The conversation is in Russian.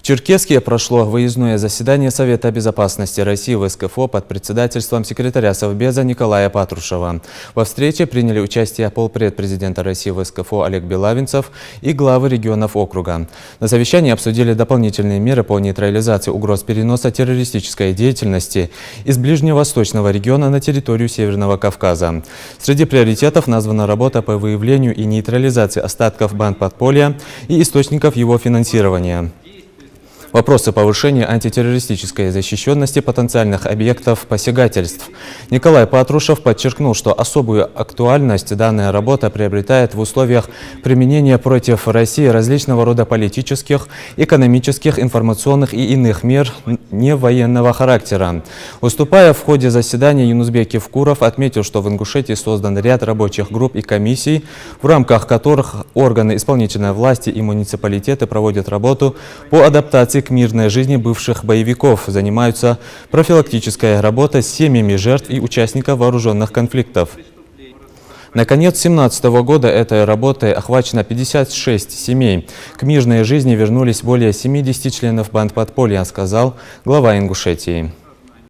В Черкесске прошло выездное заседание Совета безопасности России в СКФО под председательством секретаря Совбеза Николая Патрушева. Во встрече приняли участие полпред президента России в СКФО Олег Белавинцев и главы регионов округа. На совещании обсудили дополнительные меры по нейтрализации угроз переноса террористической деятельности из ближневосточного региона на территорию Северного Кавказа. Среди приоритетов названа работа по выявлению и нейтрализации остатков бандподполья и источников его финансирования. Вопросы повышения антитеррористической защищенности потенциальных объектов посягательств. Николай Патрушев подчеркнул, что особую актуальность данная работа приобретает в условиях применения против России различного рода политических, экономических, информационных и иных мер невоенного характера. Выступая в ходе заседания, Юнусбек Евкуров отметил, что в Ингушетии создан ряд рабочих групп и комиссий, в рамках которых органы исполнительной власти и муниципалитеты проводят работу по адаптации к мирной жизни бывших боевиков, занимаются профилактической работой с семьями жертв и участников вооруженных конфликтов. На конец 2017 года этой работой охвачено 56 семей. К мирной жизни вернулись более 70 членов бандподполья, сказал глава Ингушетии.